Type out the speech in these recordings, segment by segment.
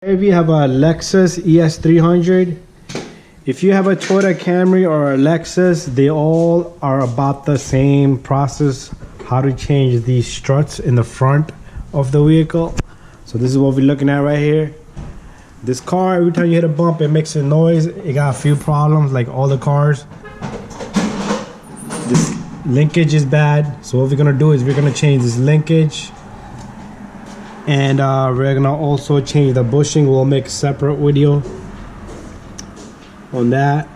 If you have a Lexus ES300, if you have a Toyota Camry or a Lexus, they all are about the same process, how to change these struts in the front of the vehicle. So this is what we're looking at right here. This car, every time you hit a bump, it makes a noise. It got a few problems like all the cars. This linkage is bad. So what we're gonna do is we're gonna change this linkage. And we're gonna also change the bushing. We'll make a separate video on that.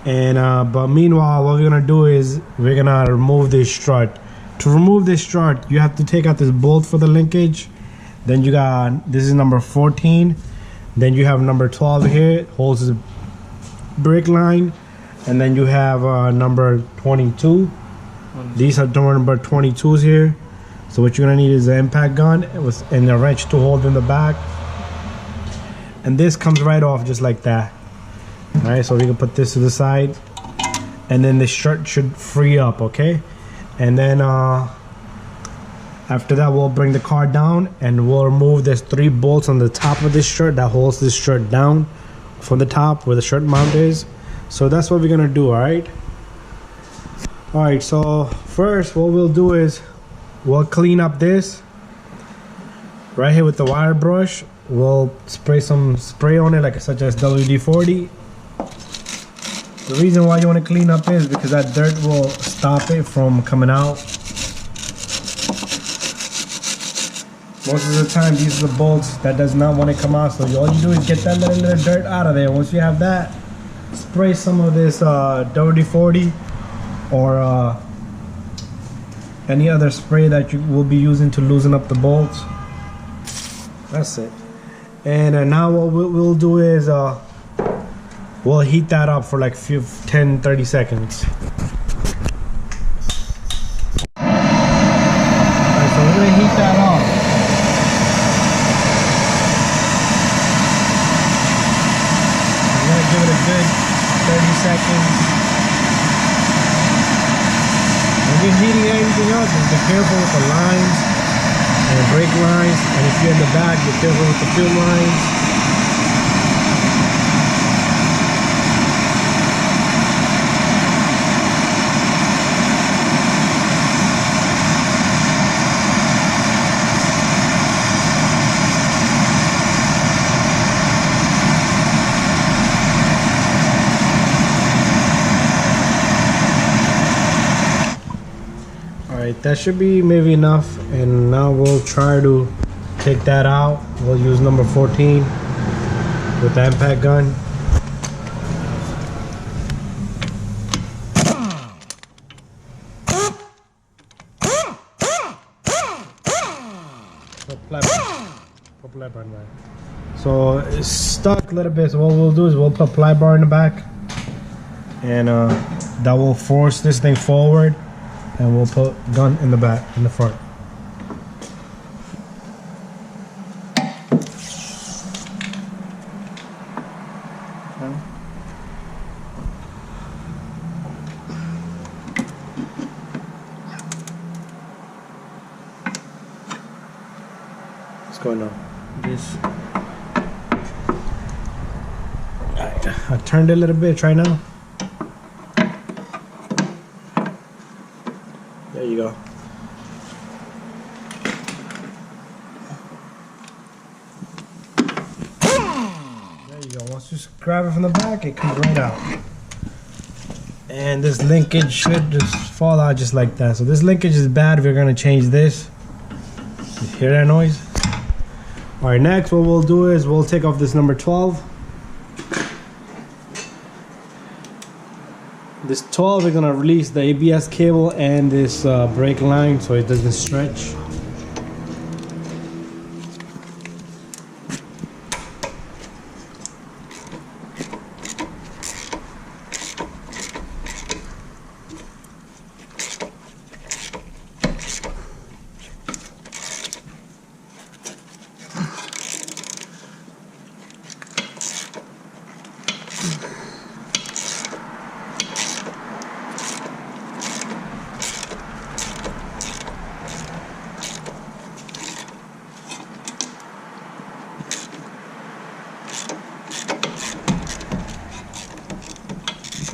And but meanwhile, what we're gonna do is we're gonna remove this strut. To remove this strut, you have to take out this bolt for the linkage. Then you got, this is number 14. Then you have number 12 here, it holds the brake line. And then you have number 22. These are number 22s here. So what you're gonna need is an impact gun and a wrench to hold in the back. And this comes right off just like that. All right, so we can put this to the side. And then the strut should free up, okay? And then after that, we'll bring the car down and we'll remove this 3 bolts on the top of this strut that holds this strut down from the top where the strut mount is. So that's what we're gonna do, all right? All right, so first what we'll do is we'll clean up this right here with the wire brush. We'll spray some spray on it, like such as WD-40. The reason why you want to clean up is because that dirt will stop it from coming out. Most of the time, these are the bolts that does not want to come out. So all you do is get that little dirt out of there. Once you have that, spray some of this WD-40 or any other spray that you will be using to loosen up the bolts. That's it. And now what we'll do is we'll heat that up for like 10-30 seconds. Alright, so we're gonna heat that up. I'm gonna give it a good 30 seconds. When you're heating anything up, just be careful with the lines and brake lines, and if you're in the back, be careful with the fuel lines. Alright, that should be maybe enough, and now we'll try to take that out. We'll use number 14 with the impact gun. So it's stuck a little bit, so what we'll do is we'll put a ply bar in the back, and that will force this thing forward. And we'll put gun in the back, in the front. What's going on? This. I turned it a little bit. Try now. There you go. There you go. Once you grab it from the back, it comes right out. And this linkage should just fall out just like that. So this linkage is bad. We're gonna change this. You hear that noise? All right, next what we'll do is we'll take off this number 12. This 12, we're gonna release the ABS cable and this brake line so it doesn't stretch.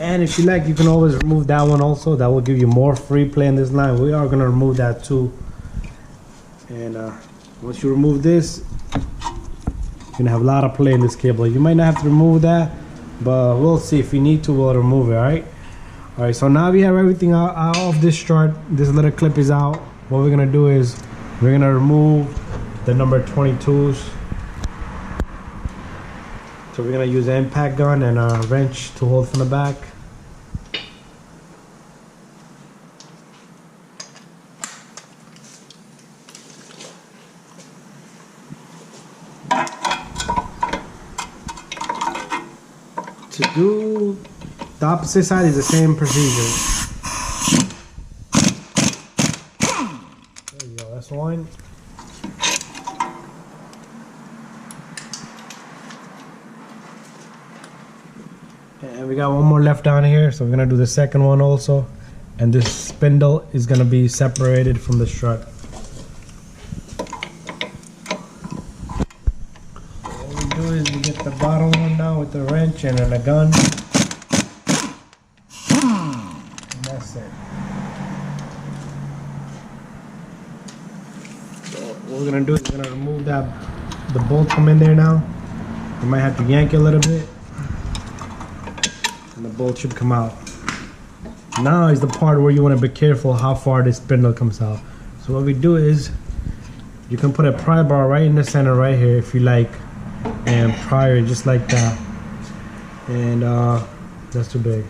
And if you like, you can always remove that one also. That will give you more free play in this line. We are gonna remove that too. And once you remove this, you're gonna have a lot of play in this cable. You might not have to remove that, but we'll see. If you need to, we'll remove it. All right, so now we have everything out of this strut. This little clip is out. What we're gonna do is we're gonna remove the number 22s. So we're gonna use an impact gun and a wrench to hold from the back. To do the opposite side is the same procedure. There you go, that's one. And we got one more left down here, so we're gonna do the second one also. And this spindle is gonna be separated from the strut. What we do is we get the bottom one down with the wrench and then a gun. And that's it. So what we're gonna do is we're gonna remove the bolt from in there now. You might have to yank it a little bit. And the bolt should come out. Now is the part where you want to be careful how far this spindle comes out. So what we do is you can put a pry bar right in the center right here if you like, and pry it just like that. And that's too big.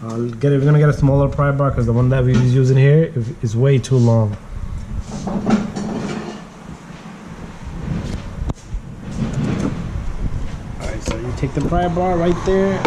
We're gonna get a smaller pry bar because the one that we're using here is way too long. Alright, so you take the pry bar right there.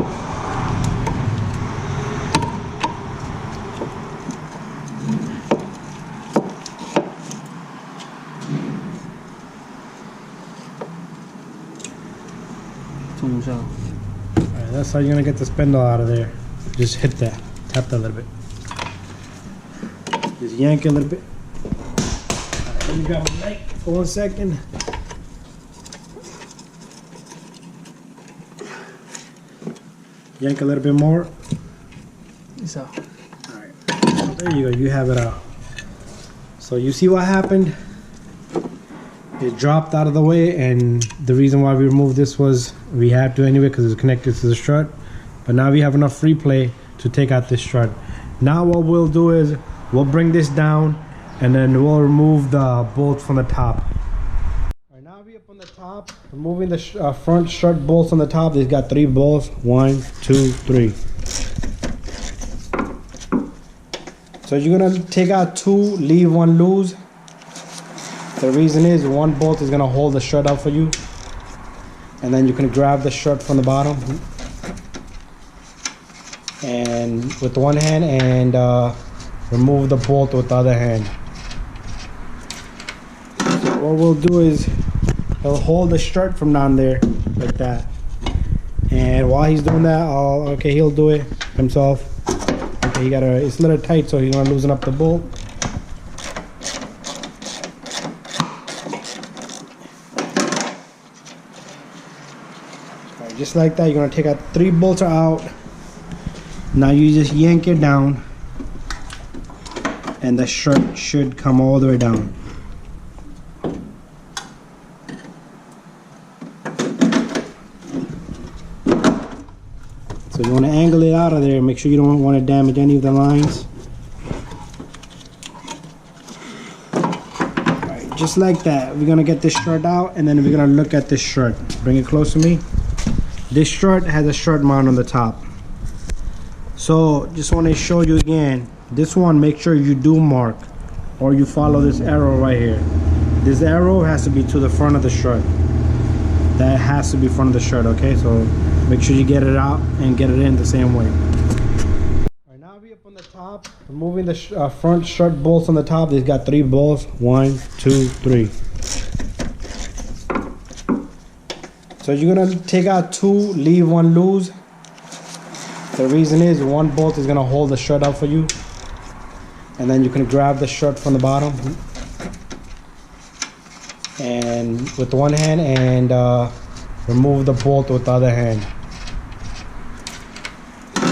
Alright, that's how you're gonna get the spindle out of there. Just hit that, tap that a little bit. Just yank it a little bit. Alright, let me grab my knife for 1 second. Yank a little bit more. So. Alright, there you go, you have it out. So you see what happened? It dropped out of the way, and the reason why we removed this was we had to anyway because it's connected to the strut. But now we have enough free play to take out this strut. Now what we'll do is we'll bring this down and then we'll remove the bolt from the top. Alright, now we up on the top, removing the front strut bolts on the top. They've got 3 bolts. 1, 2, 3. So you're gonna take out 2, leave 1 loose. The reason is 1 bolt is gonna hold the strut out for you, and then you can grab the strut from the bottom and with one hand and remove the bolt with the other hand. So what we'll do is he'll hold the strut from down there like that, and while he's doing that, he'll do it himself. Okay, it's a little tight, so he's gonna loosen up the bolt. Just like that, you're gonna take out 3 bolts out. Now you just yank it down, and the strut should come all the way down. So you want to angle it out of there. Make sure you don't want to damage any of the lines. Alright, just like that, we're gonna get this strut out, and then we're gonna look at this strut. Bring it close to me. This strut has a strut mount on the top. So just want to show you again, this one, make sure you do mark or you follow this arrow right here. This arrow has to be to the front of the strut. That has to be front of the strut, okay? So make sure you get it out and get it in the same way. Alright, now we up on the top, removing the front strut bolts on the top. They've got 3 bolts. 1, 2, 3. So you're gonna take out 2, leave 1 loose. The reason is 1 bolt is gonna hold the strut out for you, and then you can grab the strut from the bottom and with one hand and remove the bolt with the other hand.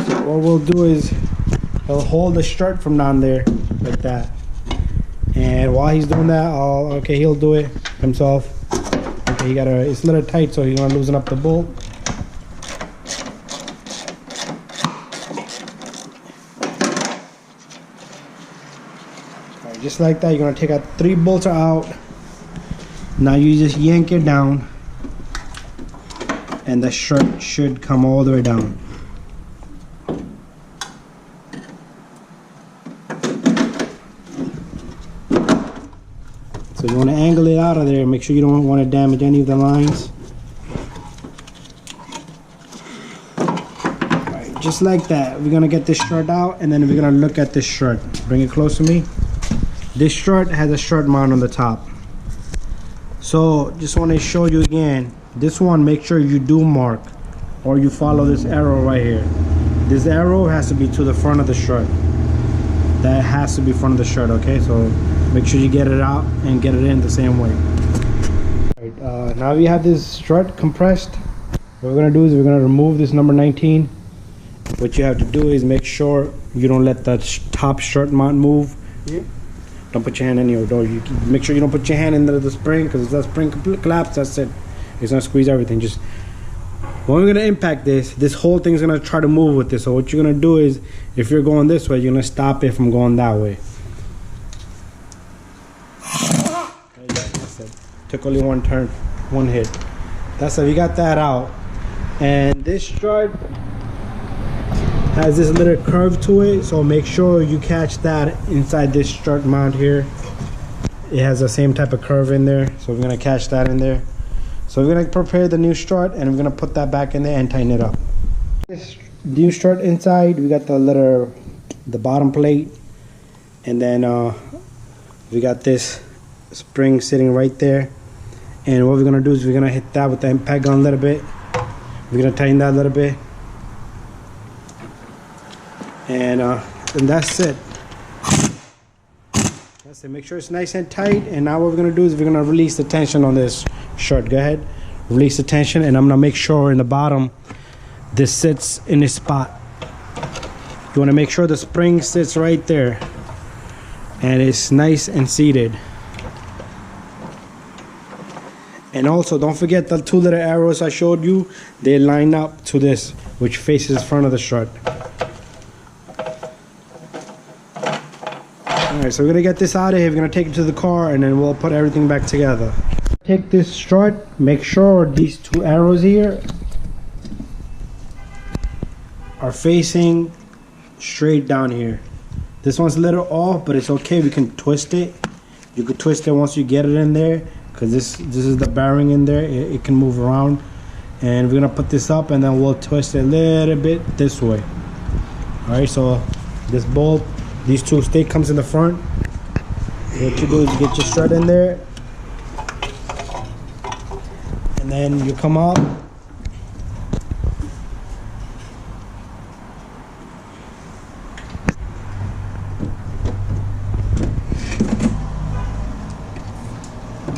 what we'll do is he'll hold the strut from down there like that, and while he's doing that, he'll do it himself. Okay, it's a little tight, so he's gonna loosen up the bolt. All right, just like that, you're gonna take out 3 bolts are out. Now you just yank it down, and the strut should come all the way down. So you want to angle it out of there. Make sure you don't want to damage any of the lines. Alright, just like that. We're going to get this strut out, and then we're going to look at this strut. Bring it close to me. This strut has a strut mount on the top. So just want to show you again. This one, make sure you do mark, or you follow this arrow right here. This arrow has to be to the front of the strut. That has to be front of the strut, okay? So make sure you get it out and get it in the same way. Alright, now we have this strut compressed. What we're gonna do is we're gonna remove this number 19. What you have to do is make sure you don't let the top strut mount move. Yeah. Don't put your hand in your door. You make sure you don't put your hand into the spring, because if that spring collapses, that's it. It's gonna squeeze everything. Just when we're gonna impact this whole thing's gonna try to move with this. So what you're gonna do is, if you're going this way, you're gonna stop it from going that way. That's it. Took only one turn, one hit. That's it. We got that out. And this strut has this little curve to it, so make sure you catch that inside this strut mount here. It has the same type of curve in there, so we're gonna catch that in there. So we're gonna prepare the new strut, and we're gonna put that back in there and tighten it up. This new strut inside, we got the bottom plate, and then we got this spring sitting right there. And what we're gonna do is we're gonna hit that with the impact gun a little bit. We're gonna tighten that a little bit, and that's it. That's it. Make sure it's nice and tight. And now what we're gonna do is we're gonna release the tension on this strut. Go ahead, release the tension, and I'm gonna make sure in the bottom this sits in this spot. You want to make sure the spring sits right there and it's nice and seated. And also don't forget the 2 little arrows I showed you. They line up to this, which faces front of the strut. Alright, so we're gonna get this out of here. We're gonna take it to the car, and then we'll put everything back together. Take this strut, make sure these 2 arrows here are facing straight down here. This one's a little off, but it's okay. We can twist it. You could twist it once you get it in there, because this is the bearing in there. It can move around. And we're gonna put this up, and then we'll twist it a little bit this way. Alright, so this bolt, these 2 stick comes in the front. What you do is get your strut in there, and then you come up.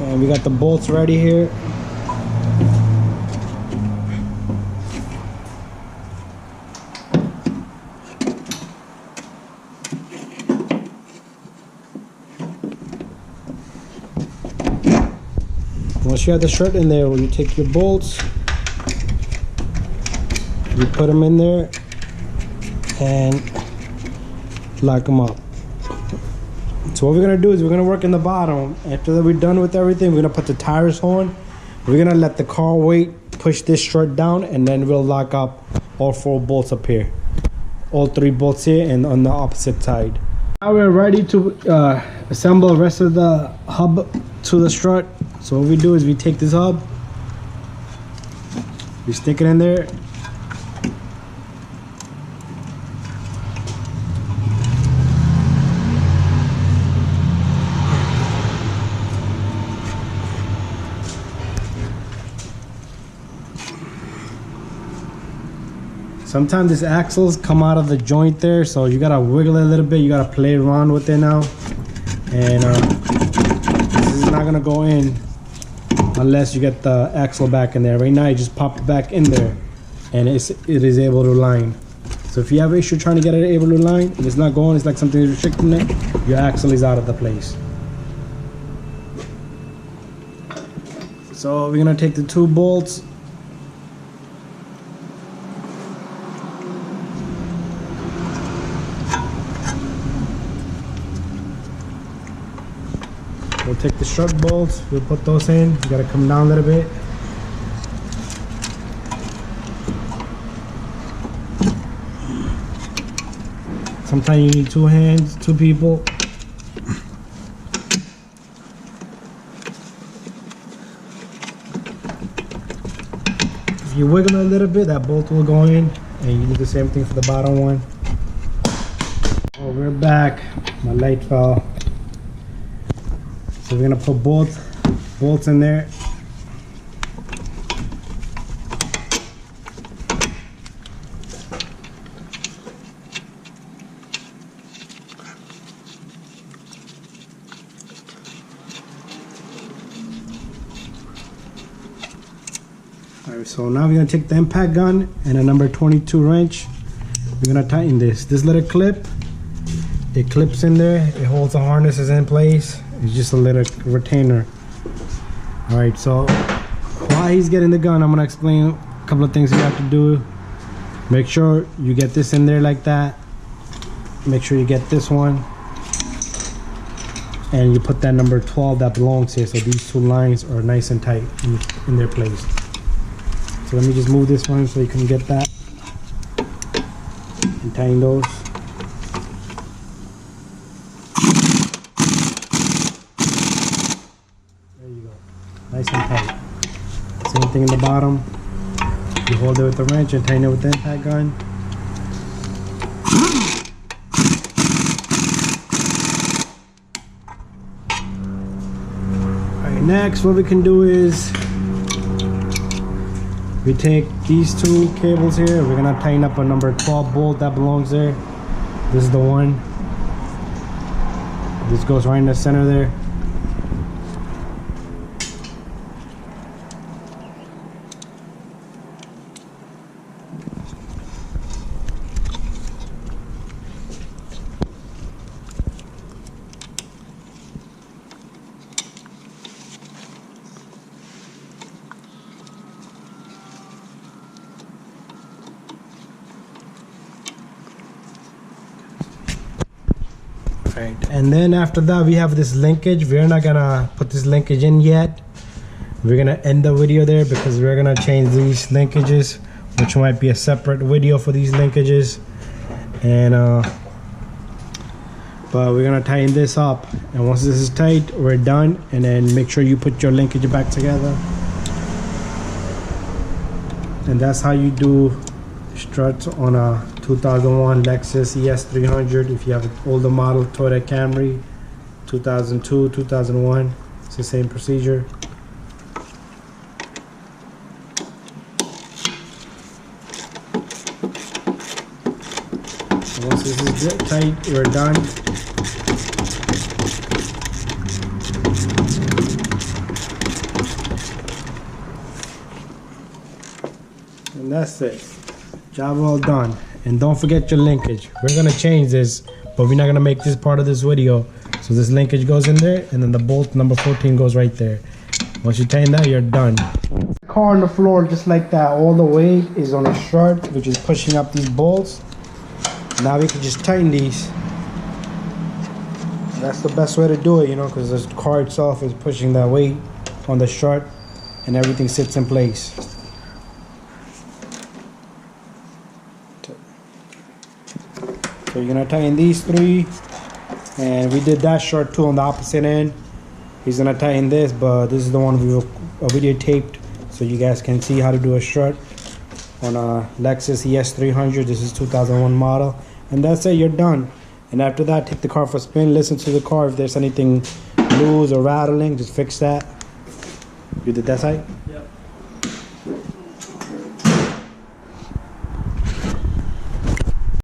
And we got the bolts ready here. Once you have the strut in there, you take your bolts, you put them in there, and lock them up. So what we're gonna do is we're gonna work in the bottom. After that we're done with everything, we're gonna put the tires on. We're gonna let the car weight push this strut down, and then we'll lock up all 4 bolts up here. All 3 bolts here and on the opposite side. Now we're ready to assemble the rest of the hub to the strut. So what we do is we take this hub, we stick it in there, sometimes these axles come out of the joint there, so you gotta wiggle it a little bit. You gotta play around with it now, and this is not gonna go in unless you get the axle back in there. Right now you just pop it back in there, and it is able to line. So if you have issue trying to get it able to line and it's not going, it's like something is restricting it, your axle is out of the place. So we're gonna take the 2 bolts. We'll take the strut bolts, we'll put those in. You gotta come down a little bit. Sometimes you need 2 hands, 2 people. If you wiggle it a little bit, that bolt will go in, and you do the same thing for the bottom one. Oh, we're back. My light fell. So we're gonna put both bolts in there. Alright, so now we're gonna take the impact gun and a number 22 wrench. We're gonna tighten this. This little clip, it clips in there. It holds the harnesses in place. It's just a little retainer. Alright, so while he's getting the gun, I'm gonna explain a couple of things you have to do. Make sure you get this in there like that. Make sure you get this one. And you put that number 12 that belongs here, so these 2 lines are nice and tight in their place. So let me just move this one so you can get that and tighten those. There you go, nice and tight. Same thing in the bottom. You hold it with the wrench and tighten it with the impact gun. Alright, next what we can do is we take these 2 cables here. We're gonna tighten up a number 12 bolt that belongs there. This is the one. This goes right in the center there. Right. And then after that we have this linkage. We're not gonna put this linkage in yet. We're gonna end the video there because we're gonna change these linkages, which might be a separate video for these linkages. And but we're gonna tighten this up, and once this is tight, we're done. And then make sure you put your linkage back together. And that's how you do struts on a 2001 Lexus ES300. If you have an older model Toyota Camry 2002, 2001, it's the same procedure. And once this is tight, we're done. And that's it. Job well done. And don't forget your linkage. We're gonna change this, but we're not gonna make this part of this video. So this linkage goes in there, and then the bolt number 14 goes right there. Once you tighten that, you're done. The car on the floor just like that. All the weight is on the strut, which is pushing up these bolts. Now we can just tighten these. That's the best way to do it, you know, because the car itself is pushing that weight on the strut, and everything sits in place. So you're gonna tighten these 3, and we did that strut too on the opposite end. He's gonna tighten this, but this is the one we videotaped so you guys can see how to do a strut on a Lexus ES300. This is 2001 model, and that's it. You're done. And after that, take the car for a spin. Listen to the car. If there's anything loose or rattling, just fix that. You did that side?